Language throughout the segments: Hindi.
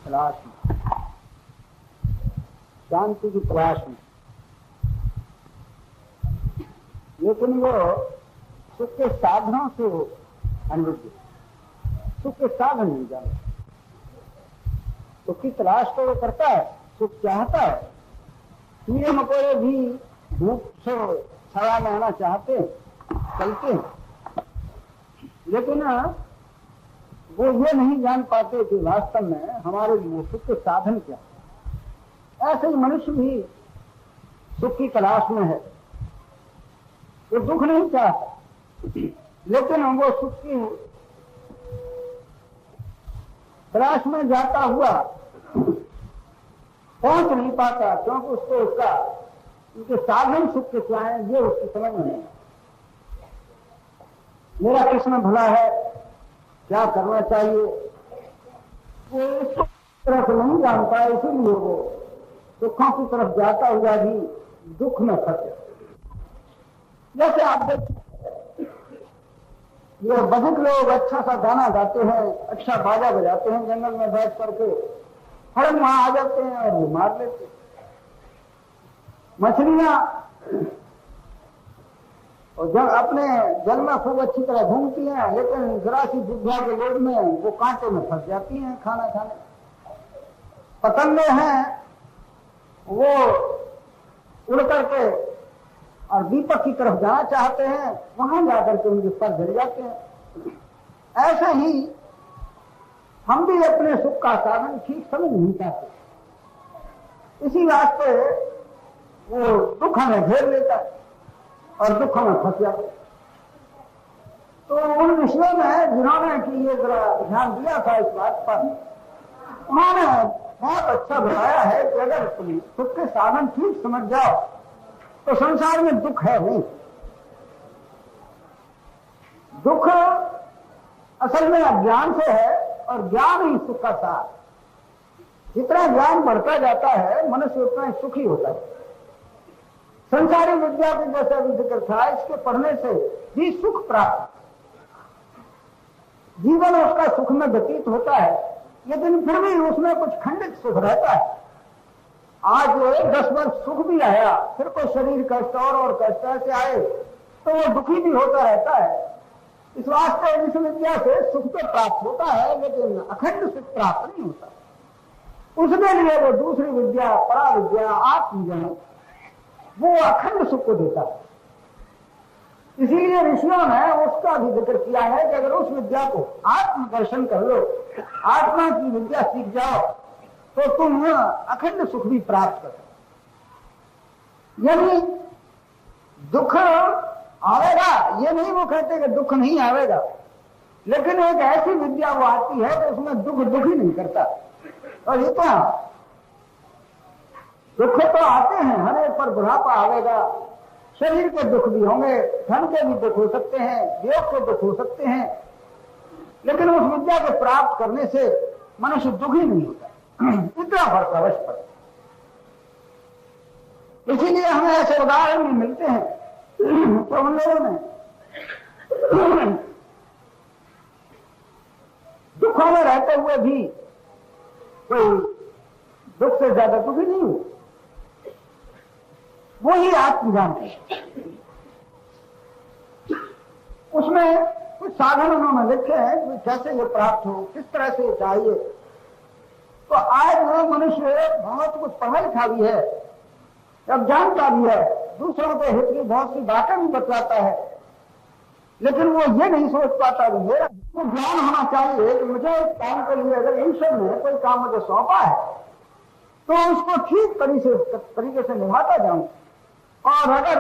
तलाश में, शांति की तलाश में, लेकिन वो सुख के साधनों से वो अनभिज्ञ, सुख के साधन नहीं जानता। सुख की तलाश तो वो करता है, सुख चाहता है, कीड़े मकोड़े भी धूप से छाया में आना चाहते हैं, चलते हैं, लेकिन वो ये नहीं जान पाते कि वास्तव में हमारे लिए सुख के साधन क्या है। ऐसे ही मनुष्य भी सुख की तलाश में है, वो दुख नहीं चाहता, लेकिन वो सुख की तलाश में जाता हुआ पहुंच नहीं पाता, क्योंकि उसको उसका उनके साधन सुख के क्या है ये उसकी समझ में नहीं। मेरा किसमें भला है, क्या करना चाहिए, वो इस तरह से नहीं जानता, इसीलिए वो दुखों की तरफ जाता हुआ भी दुख में फंसे। जैसे आप देखिए, ये बुजुर्ग लोग अच्छा सा गाना गाते हैं, अच्छा बाजा बजाते हैं, जंगल में बैठ करके हरण वहां आ जाते हैं और वो मार लेते हैं। मछलियां और जब अपने जल में खूब अच्छी तरह घूमती हैं, लेकिन जरा सी बुद्धिया के लोग में वो कांटे में फंस जाती हैं खाना खाने। पतंगे हैं वो उड़ करके और दीपक की तरफ जाना चाहते हैं, वहां जाकर के उनके पर जल जाते हैं। ऐसे ही हम भी अपने सुख का साधन ठीक समझ नहीं पाते, इसी वास्ते वो दुख हमें घेर लेता है और दुख में फंस जाते। तो उन विषयों में जिन्होंने कि ये जरा ध्यान दिया था इस बात पर, उन्होंने बहुत अच्छा बताया है कि अगर तुम सुख के साधन ठीक समझ जाओ तो संसार में दुख है नहीं। दुख असल में अज्ञान से है और ज्ञान ही सुख का सार। जितना ज्ञान बढ़ता जाता है मनुष्य उतना ही सुखी होता है। संसारी विद्या के जैसा भी जिक्र था, इसके पढ़ने से भी सुख प्राप्त, जीवन उसका सुख में व्यतीत होता है, लेकिन फिर भी उसमें कुछ खंडित सुख रहता है। आज 10 वर्ष सुख भी आया, फिर कोई शरीर कष्ट और कष्ट ऐसे आए तो वो दुखी भी होता रहता है। इस वास्ते इस विद्या से सुख तो प्राप्त होता है, लेकिन अखंड सुख प्राप्त नहीं होता। उसके लिए वो दूसरी विद्या, परा विद्या, आत्मज्ञान, वो अखंड सुख को देता है। इसीलिए ऋषियों ने उसका भी जिक्र किया है कि अगर उस विद्या को आत्मदर्शन कर लो, आत्मा की विद्या सीख जाओ, तो तुम अखंड सुख भी प्राप्त करो। यदि दुख आवेगा, ये नहीं वो कहते कि दुख नहीं आवेगा, लेकिन एक ऐसी विद्या वो आती है कि उसमें दुख दुख ही नहीं करता। और इतना दुख तो आते हैं, हर एक पर बुढ़ापा आवेगा, शरीर के दुख भी होंगे, धन के भी दुख हो सकते हैं, वियोग के दुख हो सकते हैं, लेकिन उस विद्या को प्राप्त करने से मनुष्य दुखी नहीं होता। इतना फर्क अवश्य पड़ता। इसीलिए हमें ऐसे उदाहरण भी मिलते हैं तो उन लोगों ने दुखों में रहते हुए भी कोई दुख से ज्यादा दुखी नहीं हुए। वो ही आत्मज्ञान है। उसमें कुछ साधन उन्होंने लिखे हैं कि कैसे ये प्राप्त हो, किस तरह से चाहिए। तो आज वो मनुष्य बहुत कुछ पढ़ा लिखा भी है, अब जानता भी है, दूसरों के हित की बहुत सी बातें भी बतलाता है, लेकिन वो ये नहीं सोच पाता कि मेरा ज्ञान होना चाहिए कि मुझे इस काम के लिए अगर ईश्वर ने कोई काम मुझे सौंपा है तो उसको ठीक तरीके से निभाता जाऊं, और अगर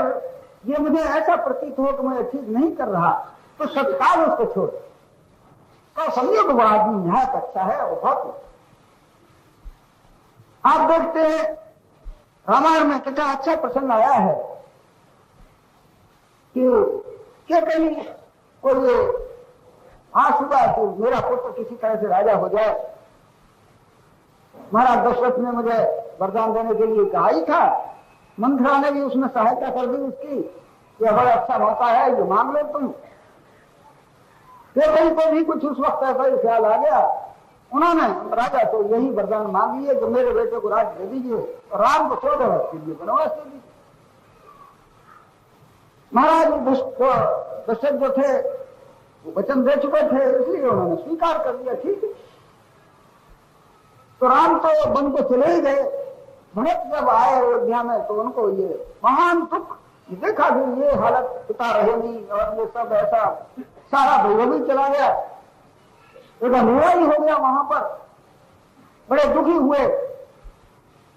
ये मुझे ऐसा प्रतीत हो कि मैं ठीक नहीं कर रहा तो सत्काल उसको छोड़। तो समझिए कि वो आदमी निहायत अच्छा है, वो बहुत। आप देखते हैं रामायण में कितना अच्छा प्रसंग आया है कि क्या कहीं कोई आस हुआ कि मेरा पुत्र किसी तरह से राजा हो जाए। महाराज दशरथ ने मुझे वरदान देने के लिए कहा ही था, मंथरा ने भी उसमें सहायता कर दी उसकी, यह बड़ा अच्छा मौका है, जो मांग लो तुम। फिर कहीं को भी कुछ उस वक्त ऐसा ही ख्याल आ गया, उन्होंने राजा तो यही वरदान मांग लिए कि मेरे बेटे को राज दे दीजिए और राम को 14 वर्ष के लिए वनवास दे दीजिए। महाराज दशरथ जो थे वो वचन दे चुके थे, इसलिए उन्होंने स्वीकार कर लिया, ठीक है। तो राम तो वन को चले ही गए। भरत जब आए अयोध्या में तो उनको ये महान दुख देखा कि ये हालत पिता रहे नहीं और ये सब ऐसा सारा वैभव ही चला गया, एक अनुभव ही हो गया वहां पर, बड़े दुखी हुए।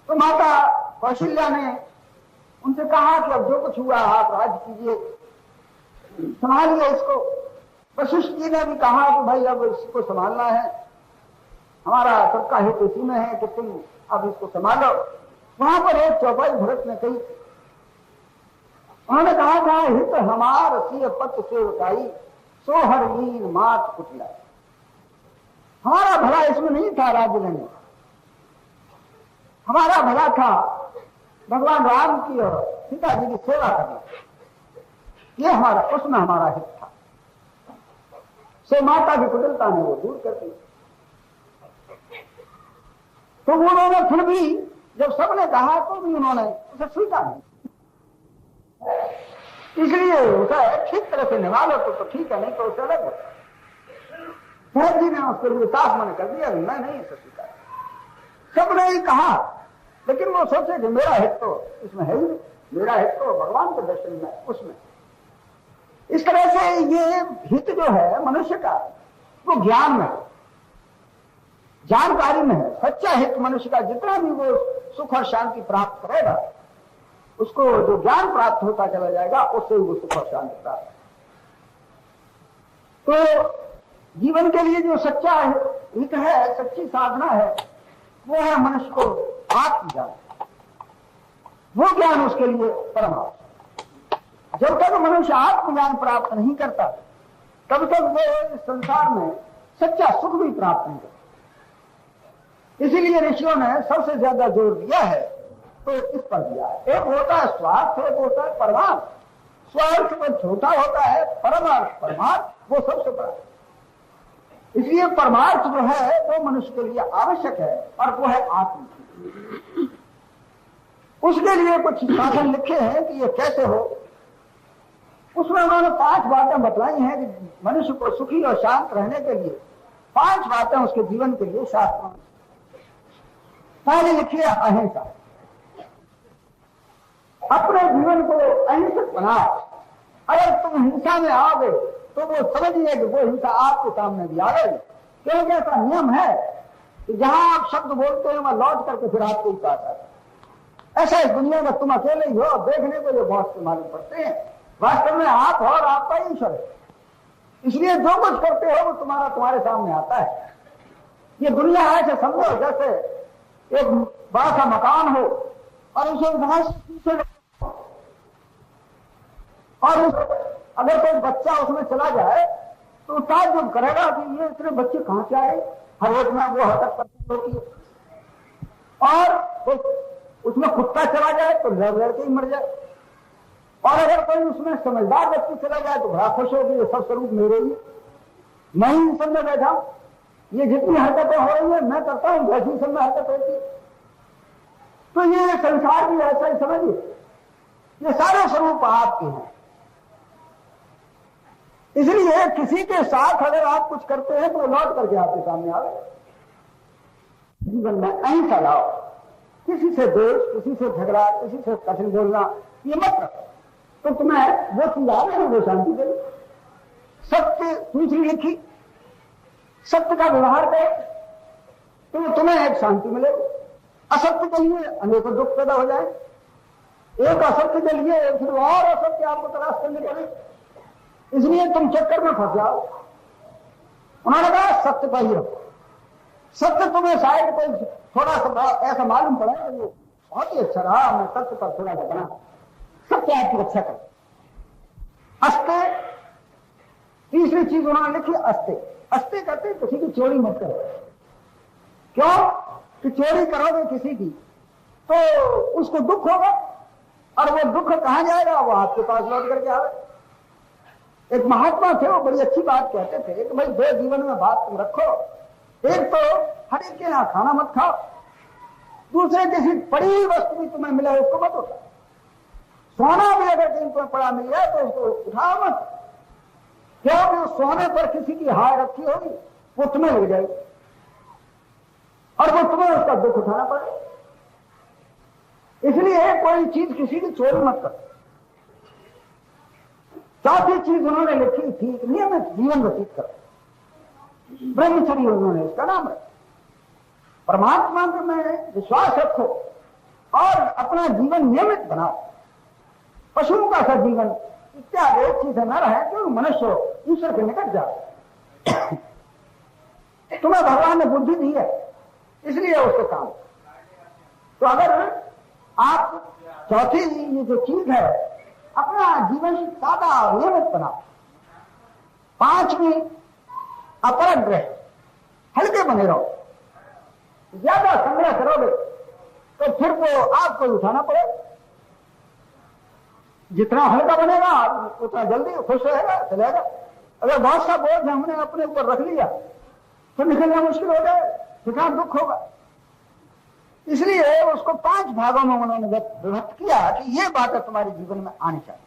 तो माता कौशल्या ने उनसे कहा कि अब जो कुछ हुआ आप राज कीजिए, संभालिए इसको। वशिष्ठ जी ने भी कहा कि भाई अब इसको संभालना है, हमारा सबका हित इसी में है कि तुम अब इसको संभालो। वहां पर एक चौपाई भरत ने कही, उन्होंने कहा था हित हमार सिय पत सेवकाई सोहर लीन मात कुटला। हमारा भला इसमें नहीं था राज्य लेने, हमारा भला था भगवान राम की और सीता जी की सेवा करना, ये हमारा, उसमें हमारा हित था। सो माता की कुटिलता ने वो दूर कर दी। तो उन्होंने फिर भी जब सबने कहा तो भी उन्होंने उसे स्वीकार नहीं, इसलिए उसे ठीक तरह से निभा लो तो ठीक है, नहीं तो उसे अलग होता। भरत जी ने उसके लिए साफ मना कर दिया, मैं नहीं इसे स्वीकार। सबने ही कहा, लेकिन वो सोचे कि मेरा हित तो इसमें है ही नहीं, मेरा हित तो भगवान के दर्शन में उसमें। इस तरह से ये हित जो है मनुष्य का वो ज्ञान में है, जानकारी में है। सच्चा हित मनुष्य का जितना भी वो सुख और शांति प्राप्त करेगा, उसको जो ज्ञान प्राप्त होता चला जाएगा, उससे वो सुख और शांति प्राप्त। तो जीवन के लिए जो सच्चा हित है, सच्ची साधना है, वो है मनुष्य को आत्मज्ञान। वो ज्ञान उसके लिए परम आवश्यक। जब तक मनुष्य आत्मज्ञान प्राप्त नहीं करता, तब तक वो इस संसार में सच्चा सुख भी प्राप्त नहीं करता। इसीलिए ऋषियों ने सबसे ज्यादा जोर दिया है तो इस पर दिया है। एक होता है स्वार्थ, एक होता है परमार्थ। स्वार्थ में छोटा होता है, परमार्थ परमार्थ वो सबसे बड़ा है। इसलिए परमार्थ जो है वो मनुष्य के लिए आवश्यक है और वो है आत्म। उसके लिए कुछ साधन लिखे हैं कि ये कैसे हो। उसमें उन्होंने 5 बातें बतलाई हैं कि मनुष्य को सुखी और शांत रहने के लिए 5 बातें उसके जीवन के लिए शास्त्रों में। पहले लिखिए अहिंसा। अपने जीवन को अहिंसक बनाओ। अगर तुम हिंसा में आओगे तो वो समझिए कि वो हिंसा आपके सामने भी आ गई, क्योंकि ऐसा नियम है कि जहां आप शब्द बोलते हैं वहां लौट करके फिर आपको ही पास आता है। ऐसा इस दुनिया में तुम अकेले ही हो, देखने को ये बहुत से मालूम पड़ते हैं, वास्तव में आप और आपका ईश्वर है। इसलिए जो कुछ करते हो वो तुम्हारे सामने आता है। ये दुनिया ऐसे समझो जैसे एक बड़ा सा मकान हो और उसे घास और अगर कोई बच्चा उसमें चला जाए तो ताज्जुब करेगा कि ये इतने बच्चे कहां से आए, हर रोज में वो हरकत करती होती है। और तो उसमें कुत्ता चला जाए तो लड़ के ही मर जाए, और अगर कोई उसमें समझदार व्यक्ति चला जाए तो बड़ा खुश होगी, ये सब स्वरूप मेरे ही, मैं ही सब में बैठा, ये जितनी हरकतें हो रही है मैं करता हूं, वैसी सब में हरकत होती है। तो ये संसार भी ऐसा ही समझिए, ये सारे स्वरूप आपके हैं। इसलिए किसी के साथ अगर आप कुछ करते हैं तो लौट करके आपके सामने आवे। जीवन में अहिंसा लाओ, किसी से द्वेष, किसी से झगड़ा, किसी से कठिन बोलना ये मत रखो, तो तुम्हें वो चीज आ रही है वो शांति देगी। सत्य दूसरी लिखी, सत्य का व्यवहार करो तो तुम्हें एक शांति मिलेगी। असत्य के लिए अनेकों दुख पैदा हो जाए, एक असत्य के लिए फिर और असत्य आपको तलाश करने पड़े, इसलिए तुम चक्कर में फंस जाओ। उन्होंने कहा सत्य का ही रखो। सत्य तुम्हें शायद कोई थोड़ा सा ऐसा मालूम पड़ा कि वो बहुत ही अच्छा रहा, मैं सत्य पर थोड़ा सा बना, सत्य आपकी रक्षा कर। अस्ते तीसरी चीज उन्होंने लिखी, अस्ते। अस्ते कहते किसी की चोरी मत करो। क्यों कि चोरी करोगे किसी की तो उसको दुख होगा, और वो दुख कहां जाएगा, वो आपके पास लौट करके आवे। एक महात्मा थे, वो बड़ी अच्छी बात कहते थे कि भाई 2 जीवन में बात तुम रखो, एक तो हर एक के यहाँ खाना मत खाओ, दूसरे किसी पड़ी हुई वस्तु भी तुम्हें मिले उसको मत उठाओ। सोना भी अगर कहीं तुम्हें पड़ा मिल जाए तो उसको उठाओ मत, क्योंकि उस सोने पर किसी की हार रखी होगी, वो तुम्हें लग जाएगी और वो तुम्हें उसका दुख उठाना पड़ेगा। इसलिए कोई चीज किसी की चोरी मत करो। चौथी चीज उन्होंने लिखी थी, नियमित जीवन व्यतीत करो। ब्रह्मचर्य उन्होंने इसका नाम है। परमात्मा में विश्वास रखो और अपना जीवन नियमित बनाओ। पशुओं का सा जीवन इत्यादि एक चीज न रहे, क्योंकि मनुष्य ईश्वर के निकट जाओ। तुम्हें भगवान ने बुद्धि दी है, इसलिए उसके काम। तो अगर आप चौथी ये जो चीज है, अपना जीवन सादा नियमित बनाओ। पांचवी, अपरग्रह, हल्के बने रहो। ज्यादा संग्रह करोगे तो फिर तो आपको उठाना पड़ेगा। जितना हल्का बनेगा उतना जल्दी खुश रहेगा, चलेगा। अगर बहुत सा बोझ हमने अपने ऊपर रख लिया तो निकलना मुश्किल हो जाए, कितना दुख होगा। इसलिए उसको 5 भागों में उन्होंने विभक्त किया कि ये बातें तुम्हारे जीवन में आनी चाहिए,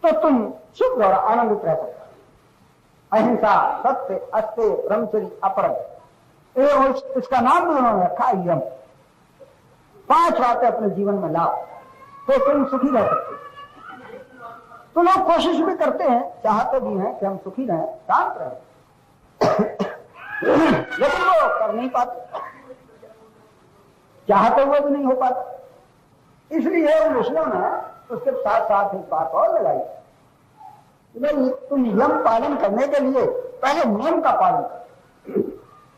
तो तुम सुख और आनंदित रह सकते। अहिंसा, सत्य, अस्त्य, ब्रह्मचर्य, अपरग्रह, इसका नाम भी उन्होंने रखा यम। 5 बातें अपने जीवन में लाओ तो तुम सुखी रह सकते। तो लोग कोशिश भी करते हैं, चाहते भी हैं कि हम सुखी रहें, शांत रहें, लेकिन वो कर नहीं पाते, चाहते हुए भी नहीं हो पाता। इसलिए उन ऋषियों ने उसके साथ साथ एक बात और लगाई, तुम यम पालन करने के लिए पहले नियम का पालन करो,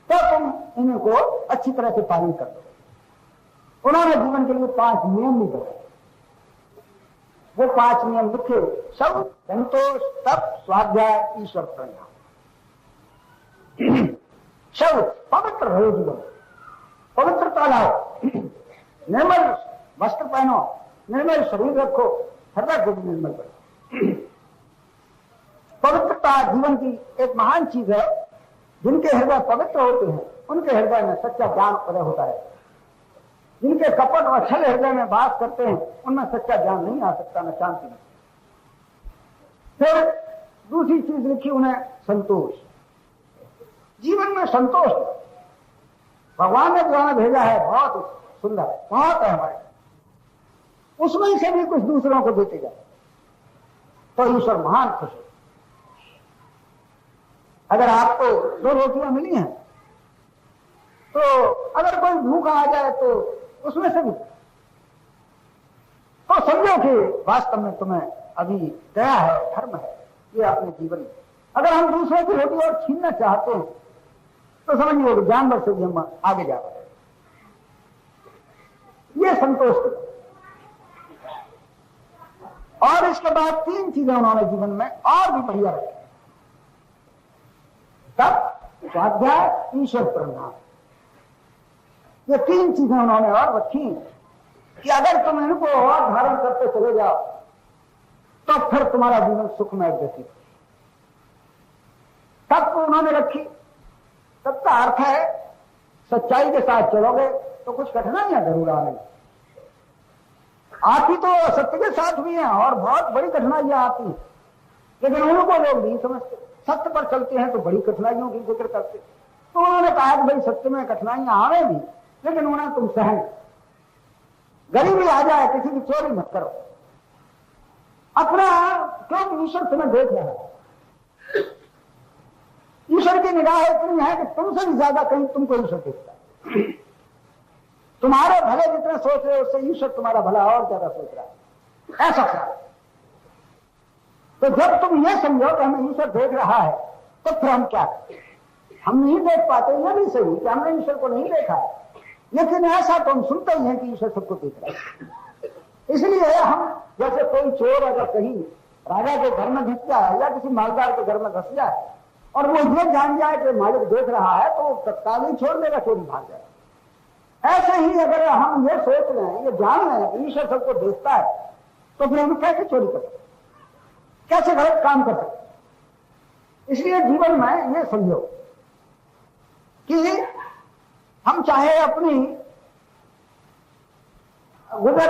तो तुम इनको अच्छी तरह से पालन कर दो। उन्होंने जीवन के लिए 5 नियम भी बताए। वो 5 नियम लिखे, सब संतोष, तप, स्वाध्याय, ईश्वर प्रणिधान। सब पवित्र रहो, जीवन पवित्रता लाओ, निर्मल वस्त्र पहनो, निर्मल शरीर रखो, हृदय को भी निर्मल करो। पवित्रता जीवन की एक महान चीज है। जिनके हृदय पवित्र होते हैं उनके हृदय में सच्चा ज्ञान उदय होता है। जिनके कपट और छल हृदय में वास करते हैं उनमें सच्चा ज्ञान नहीं आ सकता, न शांति नहीं। फिर दूसरी चीज लिखी उन्हें, संतोष। जीवन में संतोष भगवान ने जो हमें भेजा है बहुत सुंदर है, बहुत है हमारे, उसमें से भी कुछ दूसरों को देते जाए तो ईश्वर महान खुश है। अगर आपको 2 रोटियां मिली हैं तो अगर कोई भूखा आ जाए तो उसमें से भी तो समझो कि वास्तव में तुम्हें अभी दया है, धर्म है ये अपने जीवन में। अगर हम दूसरों की रोटी और छीनना चाहते हैं तो समझिए कि जानवर से भी हम आगे जा रहे हैं। ये संतोष की। और इसके बाद 3 चीजें उन्होंने जीवन में और भी बढ़िया रखी, तप, स्वाध्याय, ईश्वर प्रणिधान। ये 3 चीजें उन्होंने और रखी कि अगर तुम इनको और धारण करते चले जाओ तो फिर तुम्हारा जीवन सुखमय व्यतीत। तब तो उन्होंने रखी, तब का अर्थ है सच्चाई के साथ चलोगे तो कुछ कठिनाइयां जरूर आएंगी। आती तो सत्य के साथ भी हैं और बहुत बड़ी कठिनाइयां आती हैं, लेकिन उनको लोग नहीं समझते। सत्य पर चलते हैं तो बड़ी कठिनाइयों की जिक्र करते। तो उन्होंने कहा कि भाई सत्य में कठिनाइयां आवेंगी, लेकिन उन्हें तुम सहन, गरीबी आ जाए किसी की चोरी मत करो अपना, क्योंकि ईश्वर तुम्हें देख रहा है। ईश्वर की निगाह इतनी है कि तुमसे भी ज्यादा कहीं तुमको ईश्वर देखता है। तुम्हारे भले जितना सोच रहे हो उससे ईश्वर तुम्हारा भला और ज्यादा सोच रहा है, ऐसा ख्याल। तो जब तुम ये समझो कि हमें ईश्वर देख रहा है तो फिर हम क्या करें? हम नहीं देख पाते, यह भी सही कि हमने ईश्वर को नहीं देखा है, लेकिन ऐसा तो हम सुनते ही हैं कि ईश्वर सबको देख रहा है। इसलिए हम जैसे कोई चोर अगर कहीं राजा के घर में घुस जाए या किसी मालदार के घर में घुस जाए और वो ये जान जाए कि मालिक देख रहा है तो तत्काल ही छोड़ देगा, चोरी भाग जाए। ऐसे ही अगर हम ये सोच रहे हैं, ये जान रहे हैं कि ईश्वर सबको देखता है तो फिर हम कैसे चोरी कर सकते, कैसे गलत काम कर सकते? इसलिए जीवन में ये समझो कि हम चाहे अपनी गुजर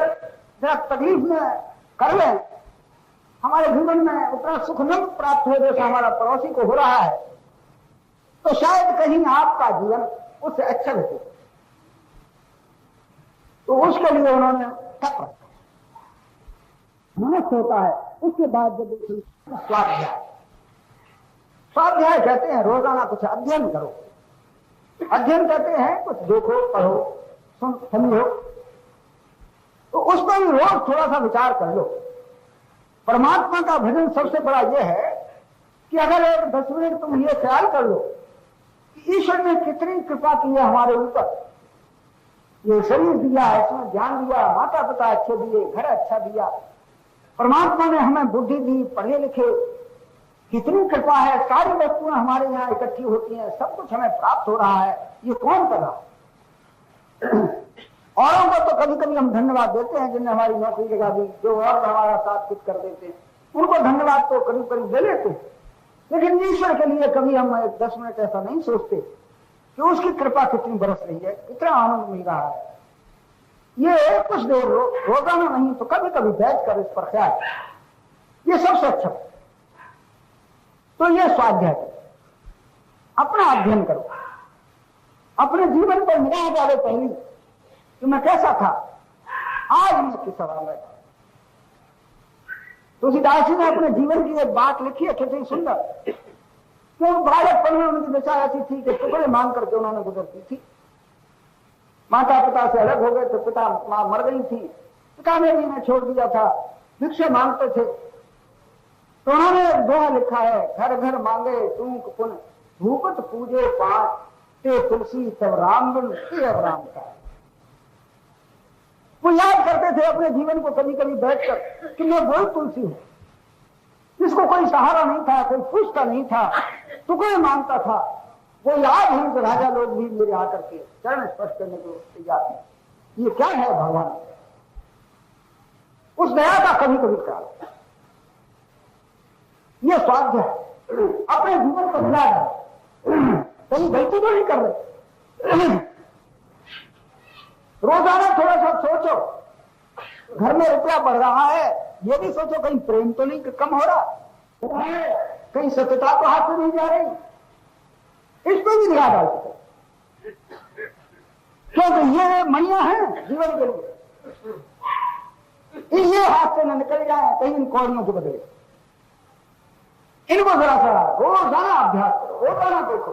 जरा तकलीफ में कर लें, हमारे जीवन में उतना सुख न प्राप्त हो जैसा हमारा पड़ोसी को हो रहा है, तो शायद कहीं आपका जीवन उससे अच्छा हो। तो उसके लिए उन्होंने तप रखा, मनस होता है। उसके बाद जब स्वाध्याय, स्वाध्याय कहते हैं रोजाना कुछ अध्ययन करो। अध्ययन कहते हैं कुछ देखो, पढ़ो, समझो, तो उस पर भी रोज थोड़ा सा विचार कर लो। परमात्मा का भजन सबसे बड़ा यह है कि अगर एक 10 मिनट तुम ये ख्याल कर लो कि ईश्वर ने कितनी कृपा की है हमारे ऊपर, ये शरीर दिया, इसमें ज्ञान दिया, माता पिता अच्छे दिए, घर अच्छा दिया, परमात्मा ने हमें बुद्धि दी, पढ़े लिखे, कितनी कृपा है, सारी वस्तुएं हमारे यहाँ इकट्ठी होती हैं, सब कुछ हमें प्राप्त हो रहा है, ये कौन कर रहा है? औरों को तो कभी कभी हम धन्यवाद देते हैं जिन्हें हमारी नौकरी लगा दी, जो और हमारा साथ कुछ कर देते हैं, उनको धन्यवाद तो करीब करीब दे लेते हैं, लेकिन ईश्वर के लिए कभी हम 10 मिनट ऐसा नहीं सोचते कि उसकी कृपा कितनी बरस रही है, कितना आनंद मिल रहा है। ये कुछ देर रोजाना नहीं तो कभी कभी बैठ कर इस पर ख्याल, ये सबसे अच्छा। तो ये स्वाध्याय करो, अपना अध्ययन करो, अपने जीवन पर निगाह डालो पहली कि मैं कैसा था, आज मैं किस हाल में था। तुलसीदास जी ने अपने जीवन की एक बात लिखी है कितनी सुंदर, क्यों बालकपन में उनकी दशा ऐसी थी कि टुकड़े मांग करके उन्होंने गुजरती थी। माता पिता से अलग हो गए तो पिता मां मर गई थी, पिता ने भी इन्हें छोड़ दिया था, भिक्षा मांगते थे। तो उन्होंने दोहा लिखा है, घर घर मांगे टूक पुन, भूपत पूजे पाठ, ते तुलसी तब राम बिन ते अब राम का। वो याद करते थे अपने जीवन को कभी कभी बैठकर कि मैं वही तुलसी हूं जिसको कोई सहारा नहीं था, कोई पूछता नहीं था, टुकड़े मांगता था। वो याद है कि राजा लोग भी मेरे आकर के चरण स्पर्श करने को तैयार हैं। ये क्या है भगवान, उस दया का कभी कभी ख्याल, ये स्वाध्याय अपने जीवन को मिला जाए, कहीं गलती तो नहीं कर रहे। रोजाना थोड़ा सा सोचो, घर में रुपया बढ़ रहा है, ये भी सोचो कहीं प्रेम तो नहीं कम हो रहा, कहीं सत्यता तो हाथ से नहीं जा रही, इस पर भी निगाह डाल सकते, क्योंकि ये मणियां हैं जीवन के लिए, ये हाथ से न निकल जाए कहीं इन कौड़ियों के बदले। इनको जरा सा रोजाना अभ्यास करो, रोजाना देखो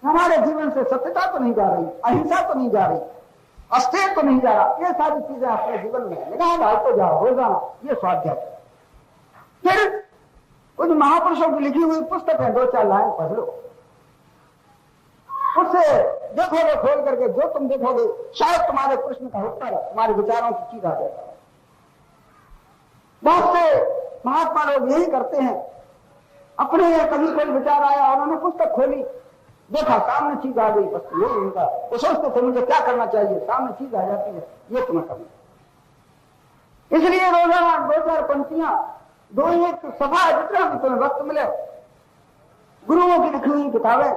हमारे जीवन से सत्यता तो नहीं जा रही, अहिंसा तो नहीं जा रही, अस्थिर तो नहीं जा रहा, ये सारी चीजें अपने जीवन में निगाह डालते जाओ रोजाना, ये स्वाध्याय। फिर कुछ महापुरुषों की लिखी हुई पुस्तक है, 2-4 लाइन पढ़ लो, उससे देखोगे खोल करके, जो तुम देखोगे शायद तुम्हारे प्रश्न का उत्तर, तुम्हारे विचारों की चीज आ जाएगा। बहुत से महात्मा लोग यही करते हैं, अपने कभी कोई विचार आया, उन्होंने पुस्तक खोली, देखा सामने चीज आ गई, बस ये उनका, वो सोचते थे मुझे क्या करना चाहिए, सामने चीज आ जाती है, ये तुम्हें करना। इसलिए रोजाना 2-4 पंक्तियां, 2-1 सभा, जितना भी तुम्हें वक्त मिले, गुरुओं की लिखी हुई किताबें,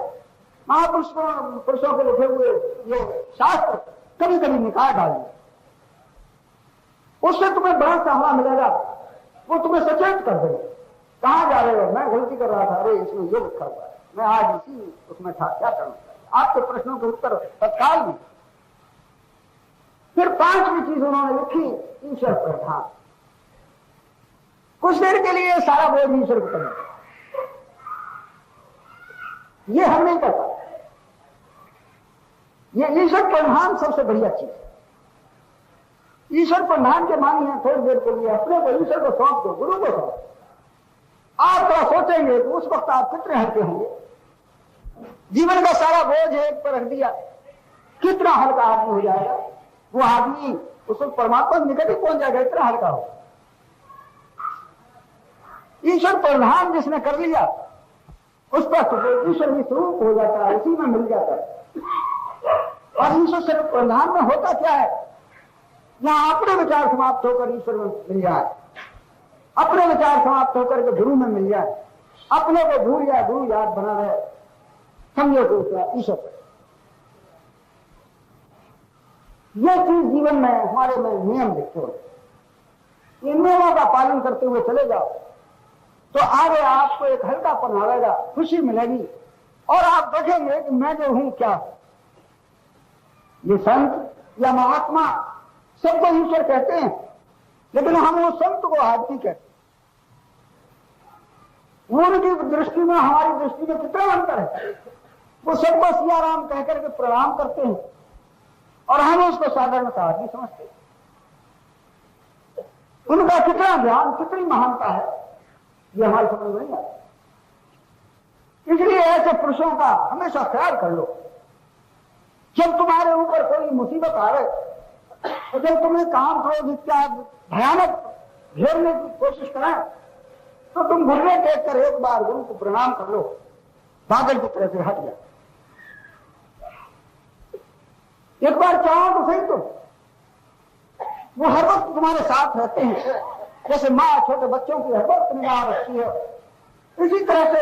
महापुरुषों के लिखे हुए ये शास्त्र कभी कभी निकाल डालिए, उससे तुम्हें बड़ा सहारा मिलेगा, वो तुम्हें सचेत कर देगा, कहां जा रहे हो, मैं गलती कर रहा था, अरे इसमें ये लिखा हुआ है, मैं आज इसी उसमें था, क्या करना चाहिए, आपके प्रश्नों के उत्तर तत्काल में। फिर 5वीं चीज उन्होंने लिखी, ईश्वर प्रधान। कुछ देर के लिए सारा बोझ ईश्वर को करना, ये हम नहीं करता, ये ईश्वर प्रधान सबसे बढ़िया चीज है। ईश्वर प्रधान के मानिए थोड़ी देर के लिए अपने को ईश्वर को सौंप दो, गुरु को सौंप, आप थोड़ा सोचेंगे तो उस वक्त आप कितने हल्के होंगे। जीवन का सारा बोझ एक पर रख दिया, कितना हल्का आदमी हो जाएगा वो आदमी, उसको परमात्मा निकट ही पहुंच जाएगा, इतना हल्का हो। ईश्वर प्रधान जिसने कर लिया, उस पर ईश्वर भी स्वरूप हो जाता है, उसी में मिल जाता है। और ईश्वर से प्रधान में होता क्या है, यहाँ अपने विचार समाप्त होकर ईश्वर में मिल जाए, अपने विचार समाप्त होकर के गुरु में मिल जाए, अपने को भूल जाए, गुरु याद बना रहे, समझो तो ईश्वर। ये चीज जीवन में हमारे में नियम लिखे हुए, इन नियमों का पालन करते हुए चले जाओ तो आगे आपको एक हल्कापन आएगा, खुशी मिलेगी और आप देखेंगे कि मैं जो हूं क्या। ये संत या महात्मा सबको ईश्वर कहते हैं, लेकिन हम उस संत को आदमी कहते हैं। उनकी दृष्टि में हमारी दृष्टि में कितना अंतर है। वो सबको सियाराम कहकर के प्रणाम करते हैं और हम उसको साधारणतः आदमी समझते हैं। उनका कितना ज्ञान, कितनी महानता है, ये हमारी समझ नहीं आता। इसलिए ऐसे पुरुषों का हमेशा ख्याल कर लो। जब तुम्हारे ऊपर कोई मुसीबत आवे, तो जब तुम्हें काम क्रोध इत्यादि भयानक घेरने की कोशिश करें, तो तुम घुटने टेक कर एक बार गुरु को प्रणाम कर लो, बादल की तरह से हट जाए। एक बार चाहो तो सही, तुम वो हर वक्त तुम्हारे साथ रहते हैं। जैसे माँ छोटे बच्चों की हर वक्त निगाह रखती है, इसी तरह से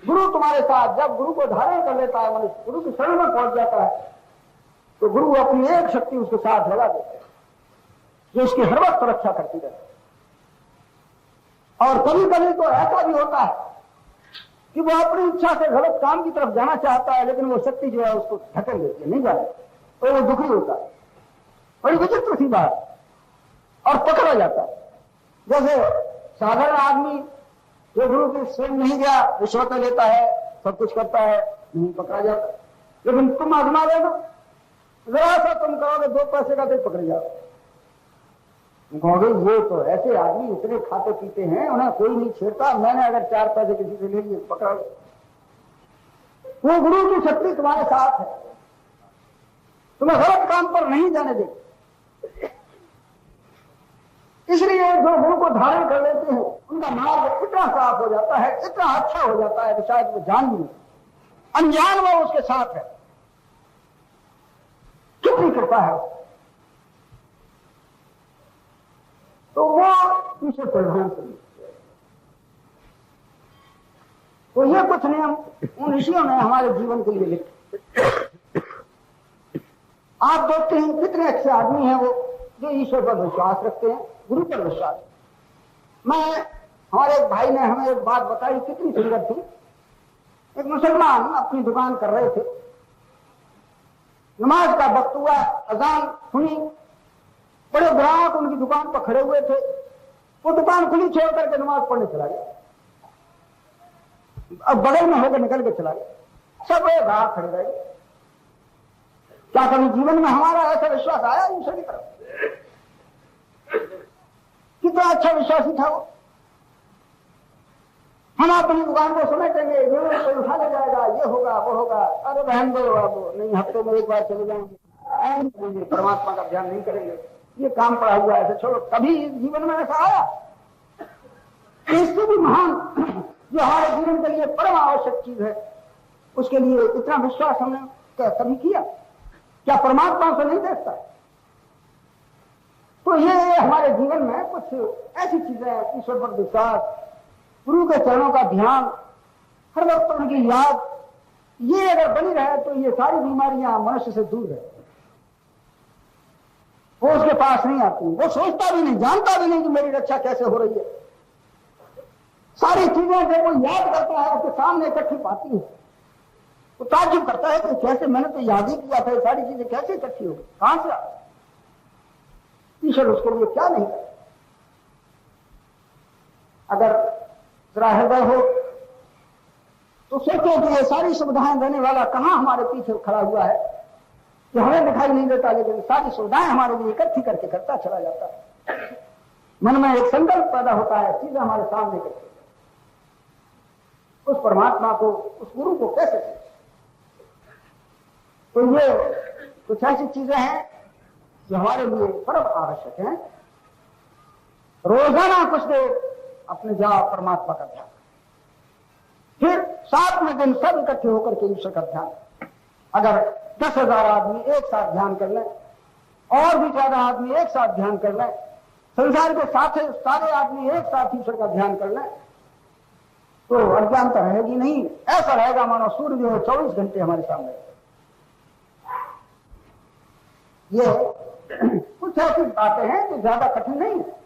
गुरु तुम्हारे साथ, जब गुरु को धारण कर लेता है मनुष्य, गुरु की शरण में पहुंच जाता है, तो गुरु अपनी एक शक्ति उसके साथ लगा देते हैं जो उसकी हर वक्त रक्षा करती रहती है। और कभी कभी तो ऐसा भी होता है कि वो अपनी इच्छा से गलत काम की तरफ जाना चाहता है, लेकिन वो शक्ति जो है उसको ढकेल देती है, नहीं जाने, तो वो दुखी होता है। बड़ी विचित्र सी बात, और पकड़ा जाता है। जैसे साधारण आदमी जो गुरु की शरण नहीं गया, रिश्वत लेता है, सब कुछ करता है, नहीं पकड़ा जाता। लेकिन तुम आजमा देना, जरा सा तुम कहोगे 2 पैसे का, तो पकड़ जाओ। कहोगे ये तो ऐसे आदमी इतने खाते पीते हैं, उन्हें कोई नहीं छेड़ता, मैंने अगर 4 पैसे किसी से ले लिए, पकड़ा। वो गुरु की शक्ति तुम्हारे साथ है, तुम्हें गलत काम पर नहीं जाने दे। इसलिए जो गुरु को धारण कर लेते हैं, उनका मार्ग इतना साफ हो जाता है, इतना अच्छा हो जाता है कि शायद वो जान भी नहीं, अनजान वो उसके साथ है। कितनी कृपा है। तो वो ईश्वर प्रधान से, तो ये कुछ नियम उन ऋषियों ने हमारे जीवन के लिए लिखे। आप देखते हैं कितने अच्छे आदमी हैं वो, जो ईश्वर पर विश्वास रखते हैं, गुरु पर विश्वास। हमारे एक भाई ने हमें एक बात बताई, कितनी सुंदर थी। एक मुसलमान अपनी दुकान कर रहे थे, नमाज का वक्त हुआ, अजान सुनी, बड़े ग्राहक उनकी दुकान पर खड़े हुए थे। वो दुकान खुली छोड़ करके नमाज पढ़ने चला गया, अब बगल में होकर निकल के चला गया। सब ग्राहक खड़े रहे। क्या कभी जीवन में हमारा ऐसा विश्वास आया ईश्वर की तरफ? कितना अच्छा विश्वासी था वो। हम अपनी दुकान को समेटेंगे, ये कोई उठा ले जाएगा, ये होगा वो होगा, अरे बहन दो, अब नहीं, हफ्ते में एक बार चले जाएंगे, परमात्मा का ध्यान नहीं करेंगे, ये काम पड़ा हुआ है, ऐसे छोड़ो। कभी जीवन में ऐसा आया? इससे भी महान जो हमारे जीवन के लिए परम आवश्यक चीज है, उसके लिए इतना विश्वास हमने कभी किया? क्या परमात्मा से नहीं देखता? तो ये हमारे जीवन में कुछ ऐसी चीजें हैं, ईश्वर पर विश्वास, गुरु के चरणों का ध्यान, हर वक्त उनकी याद, ये अगर बनी रहे तो ये सारी बीमारियां मनुष्य से दूर है। वो उसके पास नहीं आती, वो सोचता भी नहीं, जानता भी नहीं कि मेरी रक्षा कैसे हो रही है। सारी चीजें जब वो याद करता है, उसके सामने इकट्ठी पाती है, वो ताज्जुब करता है कि कैसे, मैंने तो याद ही किया था, सारी चीजें कैसे इकट्ठी हो गई, कहां से आ? ईश्वर उसके लिए क्या नहीं करता। अगर जरा हृदय हो तो सोचो कि ये सारी सुविधाएं देने वाला कहां हमारे पीछे खड़ा हुआ है, जो हमें दिखाई नहीं देता, लेकिन सारी सुविधाएं हमारे लिए इकट्ठी करके करता चला जाता है। मन में एक संकल्प पैदा होता है, चीजें हमारे सामने करके, उस परमात्मा को, उस गुरु को कैसे? तो ये कुछ ऐसी चीजें हैं जो हमारे लिए परम आवश्यक हैं। रोजाना कुछ देर अपने जाओ परमात्मा का ध्यान, फिर 7वें दिन सब इकट्ठे होकर के ईश्वर का ध्यान। अगर 10,000 आदमी एक साथ ध्यान कर लें, और भी ज्यादा आदमी एक साथ ध्यान कर लें, संसार के सारे आदमी एक साथ ईश्वर का ध्यान कर लें, तो अज्ञानता रहेगी नहीं। ऐसा रहेगा मानो सूर्य जो 24 घंटे हमारे सामने। ये ऐसी बातें हैं जो ज्यादा कठिन नहीं है,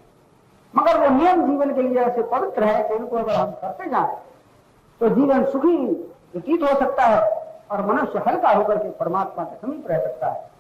मगर वो नियम जीवन के लिए ऐसे पवित्र है कि उनको अगर हम करते जाएं तो जीवन सुखी व्यतीत हो सकता है और मनुष्य हल्का होकर के परमात्मा के समीप रह सकता है।